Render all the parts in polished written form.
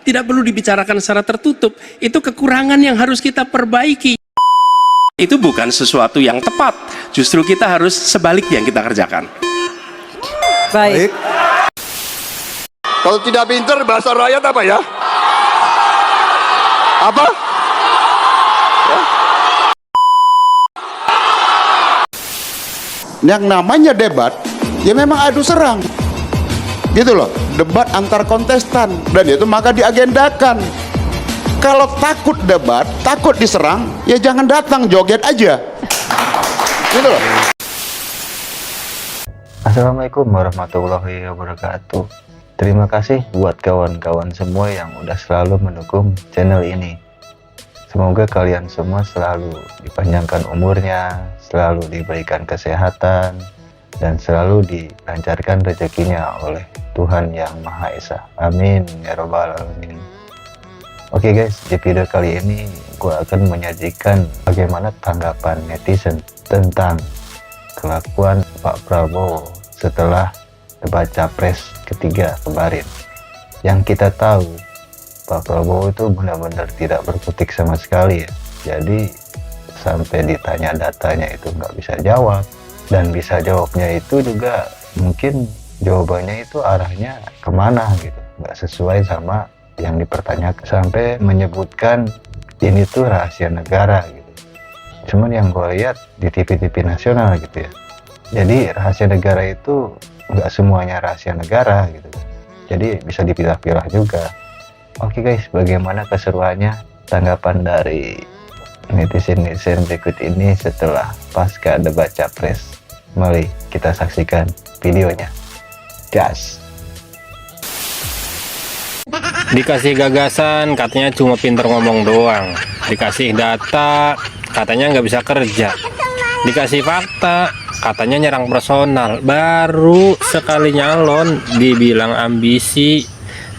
tidak perlu dibicarakan secara tertutup. Itu kekurangan yang harus kita perbaiki. Itu bukan sesuatu yang tepat. Justru kita harus sebaliknya yang kita kerjakan. Baik. Kalau tidak pinter, bahasa rakyat apa ya? Apa? Ya? Yang namanya debat, ya memang adu serang. Gitu loh, debat antar kontestan. Dan itu maka diagendakan. Kalau takut debat, takut diserang, ya jangan datang, joget aja. Gitu loh. Assalamualaikum warahmatullahi wabarakatuh. Terima kasih buat kawan-kawan semua yang udah selalu mendukung channel ini. Semoga kalian semua selalu dipanjangkan umurnya, selalu diberikan kesehatan, dan selalu dilancarkan rezekinya oleh Tuhan Yang Maha Esa. Amin ya robbal alamin. Oke guys, di video kali ini gue akan menyajikan bagaimana tanggapan netizen tentang kelakuan Pak Prabowo setelah debat capres ketiga kemarin. Yang kita tahu, Pak Prabowo itu benar-benar tidak berkutik sama sekali ya. Jadi sampai ditanya datanya itu nggak bisa jawab, dan bisa jawabnya itu juga mungkin jawabannya itu arahnya kemana gitu, nggak sesuai sama yang dipertanyakan, sampai menyebutkan ini tuh rahasia negara gitu. Cuman yang gue lihat di TV-TV nasional gitu ya, jadi rahasia negara itu nggak semuanya rahasia negara gitu, jadi bisa dipilah-pilah juga. Oke guys, bagaimana keseruannya tanggapan dari netizen berikut ini setelah pasca debat capres? Mari kita saksikan videonya. Gas. Dikasih gagasan katanya cuma pinter ngomong doang, dikasih data katanya nggak bisa kerja, dikasih fakta katanya nyerang personal, baru sekali nyalon dibilang ambisi.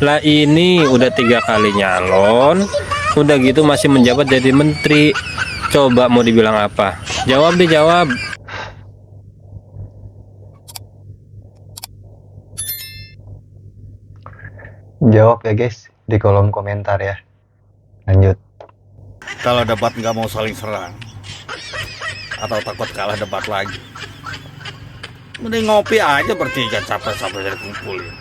Lah ini udah 3 kali nyalon, udah gitu masih menjabat jadi menteri. Coba mau dibilang apa? Jawab deh, jawab. Jawab ya guys di kolom komentar ya. Lanjut. Kalau debat nggak mau saling serang atau takut kalah debat lagi, mending ngopi aja bertiga, capres-capres dari kumpulin.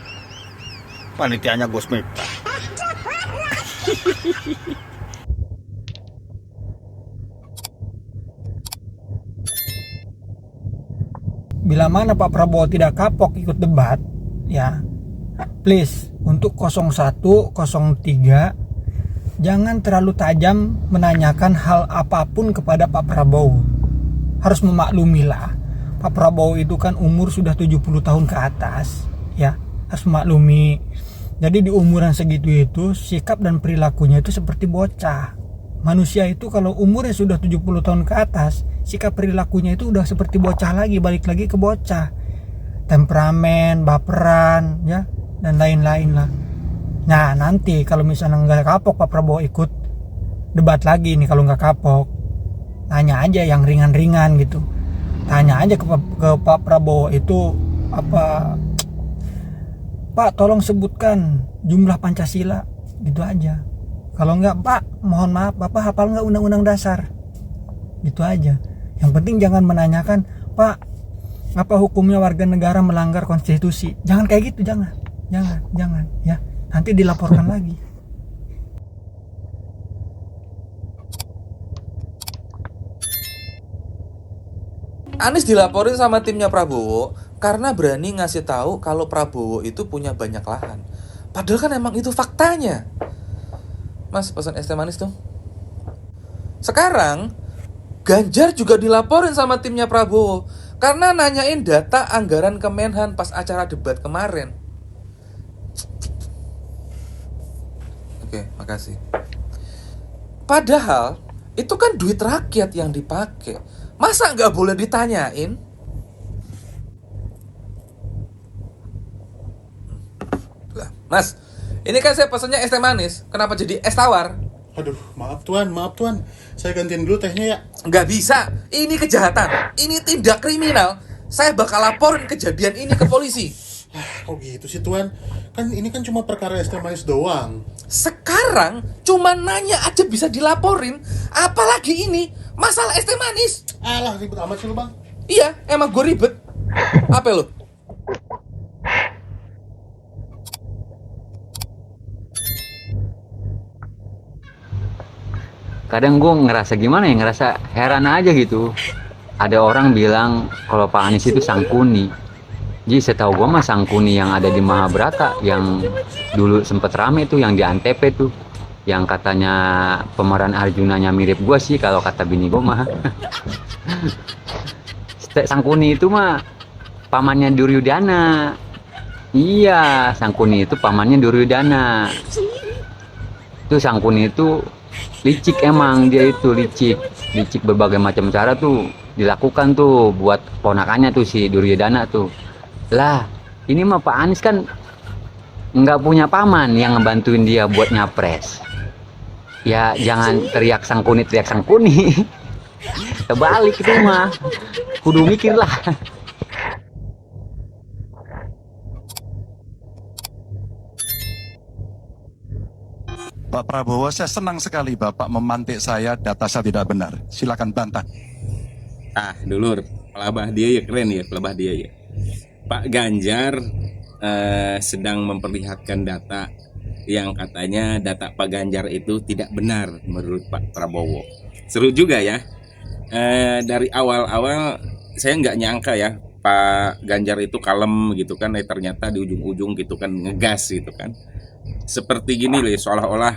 Panitianya Gus Miftah. Bila mana Pak Prabowo tidak kapok ikut debat, ya please untuk 01, 03 jangan terlalu tajam menanyakan hal apapun kepada Pak Prabowo. Harus memaklumilah, Pak Prabowo itu kan umur sudah 70 tahun ke atas, ya harus memaklumi. Jadi di umuran segitu itu sikap dan perilakunya itu seperti bocah. Manusia itu kalau umurnya sudah 70 tahun ke atas, sikap perilakunya itu udah seperti bocah lagi, balik lagi ke bocah. Temperamen, baperan, ya dan lain-lain lah. Nah nanti kalau misalnya nggak kapok Pak Prabowo ikut debat lagi nih, kalau nggak kapok, tanya aja yang ringan-ringan gitu. Tanya aja ke Pak Prabowo itu apa, Pak tolong sebutkan jumlah Pancasila, gitu aja. Kalau nggak, Pak mohon maaf Bapak hafal nggak undang-undang dasar, gitu aja. Yang penting jangan menanyakan, Pak apa hukumnya warga negara melanggar konstitusi. Jangan kayak gitu, jangan ya, nanti dilaporkan lagi. Anies dilaporin sama timnya Prabowo karena berani ngasih tahu kalau Prabowo itu punya banyak lahan. Padahal kan emang itu faktanya. Mas, pesan es teh manis dong. Sekarang Ganjar juga dilaporin sama timnya Prabowo karena nanyain data anggaran Kemenhan pas acara debat kemarin. Oke, makasih. Padahal itu kan duit rakyat yang dipakai. Masa nggak boleh ditanyain? Lah, Mas, ini kan saya pesannya es teh manis. Kenapa jadi es tawar? Aduh, maaf tuan. Saya gantiin dulu tehnya ya. Nggak bisa, ini kejahatan. Ini tindak kriminal. Saya bakal laporin kejadian ini ke polisi. Kok gitu sih Tuan? Kan ini kan cuma perkara es teh manis doang. Sekarang cuma nanya aja bisa dilaporin, apalagi ini masalah es teh manis. Alah, ribet amat sih lu Bang. Iya, emang gue ribet. Apa lo? Kadang gue ngerasa gimana ya, ngerasa heran aja gitu. Ada orang bilang kalau Pak Anies itu Sangkuni. Jadi setahu gue mah Sangkuni yang ada di Mahabharata, yang dulu sempet rame tuh, yang di Antep tuh, yang katanya pemeran Arjunanya mirip gue sih kalau kata bini gue mah. Sangkuni itu mah pamannya Duryudana. Iya, Sangkuni itu pamannya Duryudana. Tuh Sangkuni itu licik, emang dia itu licik berbagai macam cara tuh dilakukan tuh buat ponakannya tuh si Duryudana tuh. Lah ini mah Pak Anies kan nggak punya paman yang ngebantuin dia buat nyapres. Ya jangan teriak Sangkuni kebalik itu mah, kudu mikir lah. Pak Prabowo, saya senang sekali Bapak memantik saya, data saya tidak benar. Silakan bantah. Dulur, pelabah dia ya keren ya, pelabah dia ya. Pak Ganjar sedang memperlihatkan data yang katanya data Pak Ganjar itu tidak benar menurut Pak Prabowo. Seru juga ya. Dari awal-awal saya nggak nyangka ya Pak Ganjar itu kalem gitu kan, ternyata di ujung-ujung gitu kan ngegas gitu kan. Seperti gini loh, seolah-olah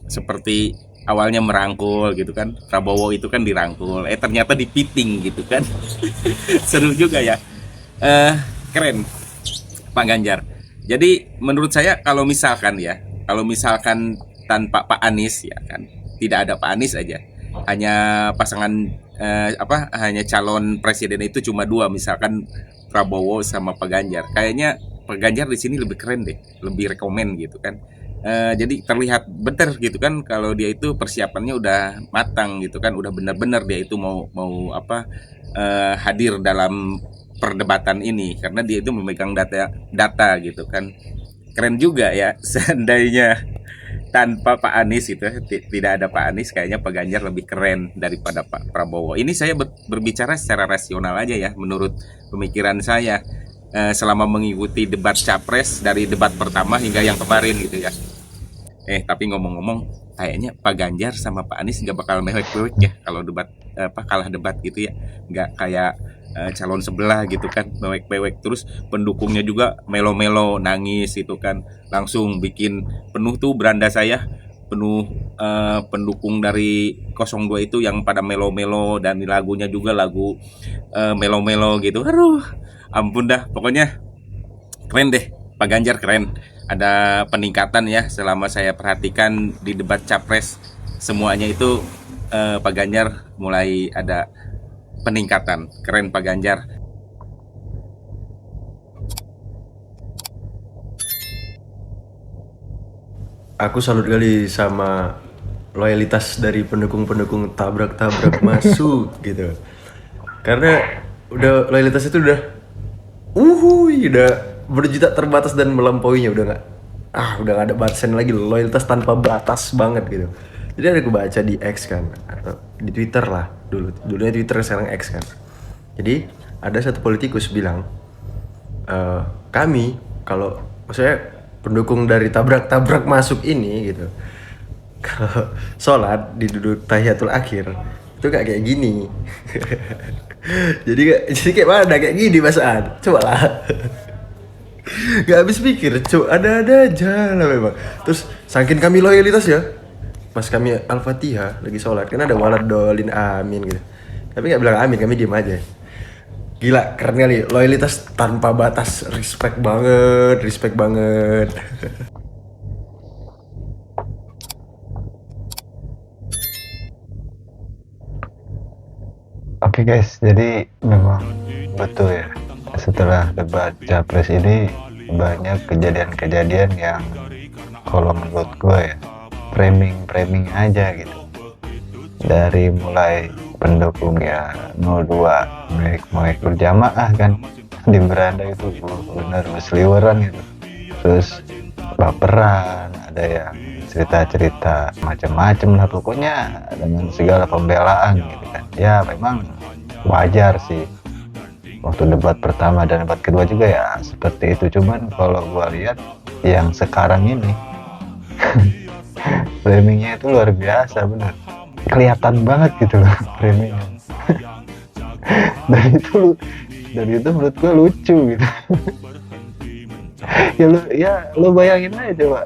seperti awalnya merangkul gitu kan, Prabowo itu kan dirangkul, ternyata dipiting gitu kan. Seru juga ya. Keren Pak Ganjar. Jadi menurut saya kalau misalkan tanpa Pak Anies ya kan, tidak ada Pak Anies aja, hanya pasangan hanya calon presiden itu cuma dua, misalkan Prabowo sama Pak Ganjar, kayaknya Pak Ganjar di sini lebih keren deh, lebih rekomen gitu kan. Jadi terlihat bener gitu kan kalau dia itu persiapannya udah matang gitu kan, udah bener-bener dia itu mau hadir dalam perdebatan ini karena dia itu memegang data gitu kan. Keren juga ya. Seandainya tanpa Pak Anies itu tidak ada Pak Anies, kayaknya Pak Ganjar lebih keren daripada Pak Prabowo. Ini saya berbicara secara rasional aja ya, menurut pemikiran saya selama mengikuti debat capres dari debat pertama hingga yang kemarin gitu ya. Tapi ngomong-ngomong, kayaknya Pak Ganjar sama Pak Anies nggak bakal mewek-mewek ya kalau debat kalah debat gitu ya, nggak kayak calon sebelah gitu kan mewek-mewek, terus pendukungnya juga melo-melo nangis gitu kan, langsung bikin penuh tuh beranda saya penuh pendukung dari 02 itu yang pada melo-melo, dan lagunya juga lagu melo-melo gitu. Aduh, ampun dah, pokoknya keren deh, Pak Ganjar keren. Ada peningkatan ya selama saya perhatikan di debat capres, semuanya itu Pak Ganjar mulai ada peningkatan. Keren Pak Ganjar. Aku salut kali sama loyalitas dari pendukung-pendukung tabrak-tabrak masuk gitu. Karena udah loyalitas itu udah berjuta terbatas dan melampauinya, udah nggak ada batasan lagi, loyalitas tanpa batas banget gitu. Jadi ada aku baca di X kan, atau di Twitter lah dulunya Twitter, sekarang X kan. Jadi ada satu politikus bilang, kami kalau maksudnya pendukung dari tabrak-tabrak masuk ini gitu, kalau sholat di duduk tahiyatul akhir itu gak kayak gini. jadi kayak mana kayak gini Masaan, coba lah. Gak habis pikir, coba ada aja lah memang. Terus saking kami loyalitas ya, pas kami Al-Fatihah lagi sholat kan ada waladolin amin gitu, tapi gak bilang amin, kami diem aja. Gila, keren kali, loyalitas tanpa batas, respect banget. Oke guys, jadi memang betul ya, setelah debat capres ini banyak kejadian-kejadian yang kalau menurut gue ya framing aja gitu. Dari mulai pendukung ya 02 mau berjamaah kan, di beranda itu benar berseliweran gitu, terus baperan, ada yang cerita-cerita macam-macam lah pokoknya dengan segala pembelaan gitu kan. Ya memang wajar sih, waktu debat pertama dan debat kedua juga ya seperti itu. Cuman kalau gua lihat yang sekarang ini framingnya itu luar biasa, bener kelihatan banget gitu loh framingnya. dan itu menurut gua lucu gitu. ya lu bayangin aja coba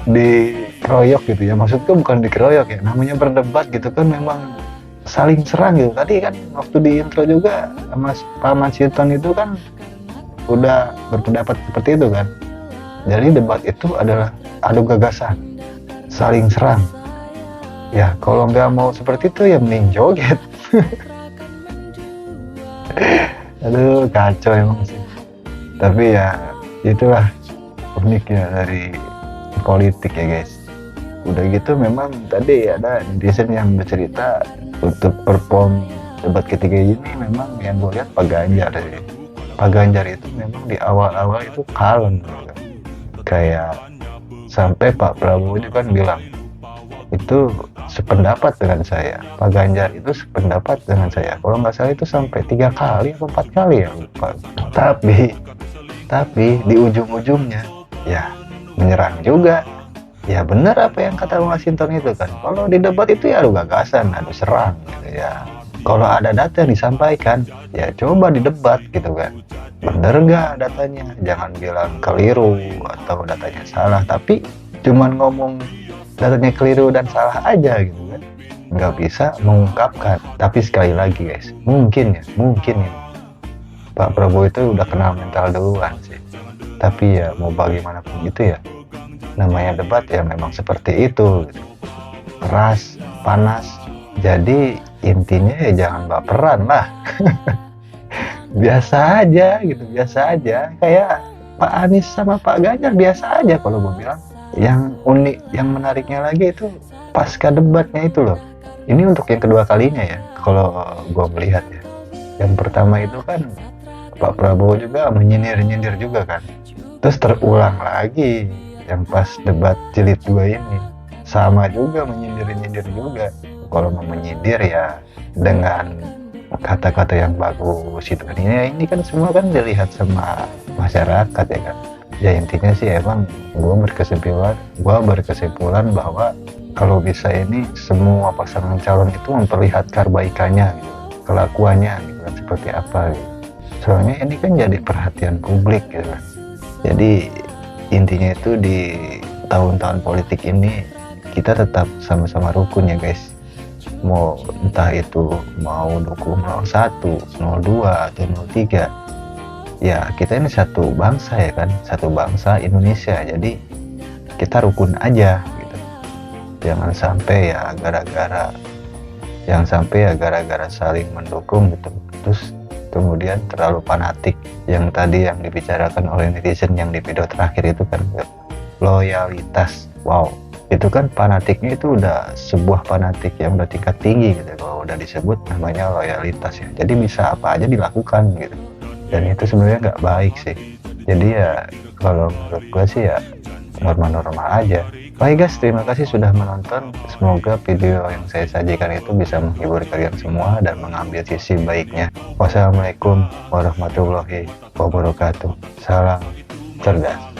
dikeroyok gitu ya, maksudku bukan dikeroyok ya, namanya berdebat gitu kan memang saling serang gitu. Tadi kan waktu di intro juga Mas Pak Masinton itu kan udah berpendapat seperti itu kan. Jadi debat itu adalah adu gagasan, saling serang. Ya kalau nggak mau seperti itu ya mending joget. Aduh kacau emang sih. Tapi ya itulah uniknya dari politik ya guys. Udah gitu memang tadi ada netizen yang bercerita untuk perform debat ketiga ini memang yang gue lihat Pak Ganjar ya. Pak Ganjar itu memang di awal-awal itu kalem gitu. Kayak sampai Pak Prabowo juga kan bilang itu sependapat dengan saya. Pak Ganjar itu sependapat dengan saya. Kalau nggak salah itu sampai 3 kali atau 4 kali ya lupa. Tapi di ujung-ujungnya ya menyerang juga. Ya benar apa yang kata Mas Masinton itu kan. Kalau di debat itu ya adu gagasan, adu serang gitu ya. Kalau ada data yang disampaikan, ya coba didebat gitu kan. Bener nggak datanya? Jangan bilang keliru atau datanya salah, tapi cuman ngomong datanya keliru dan salah aja gitu kan. Nggak bisa mengungkapkan. Tapi sekali lagi guys, mungkin ya Pak Prabowo itu udah kenal mental duluan sih. Tapi ya mau bagaimanapun gitu ya, namanya debat ya memang seperti itu gitu. Keras, panas. Jadi intinya ya jangan baperan lah. Biasa aja gitu, biasa aja. Kayak Pak Anies sama Pak Ganjar biasa aja kalau gue bilang. Yang unik, yang menariknya lagi itu pasca debatnya itu loh. Ini untuk yang kedua kalinya ya kalau gue melihat ya. Yang pertama itu kan Pak Prabowo juga menyindir-nyindir juga kan. Terus terulang lagi yang pas debat jilid 2 ini sama juga menyindir-nyindir juga. Kalau mau menyindir ya dengan kata-kata yang bagus itu kan. Ini kan semua kan dilihat sama masyarakat ya kan. Ya intinya sih emang gue berkesimpulan bahwa kalau bisa ini semua pasangan calon itu memperlihatkan kebaikannya gitu, kelakuannya gitu kan, seperti apa gitu. Soalnya ini kan jadi perhatian publik gitu kan. Jadi intinya itu di tahun-tahun politik ini kita tetap sama-sama rukun ya guys. Mau entah itu mau dukung 01, 02 atau 03, ya kita ini satu bangsa ya kan, satu bangsa Indonesia. Jadi kita rukun aja gitu. Jangan sampai ya gara-gara saling mendukung gitu terus kemudian terlalu fanatik. Yang tadi yang dibicarakan oleh netizen yang di video terakhir itu kan loyalitas. Wow, itu kan fanatiknya itu udah sebuah fanatik yang udah tingkat tinggi gitu. Kalau udah disebut namanya loyalitas ya, jadi bisa apa aja dilakukan gitu. Dan itu sebenarnya nggak baik sih. Jadi ya kalau menurut gue sih ya normal-normal aja. Baik guys, terima kasih sudah menonton. Semoga video yang saya sajikan itu bisa menghibur kalian semua dan mengambil sisi baiknya. Wassalamualaikum warahmatullahi wabarakatuh. Salam cerdas.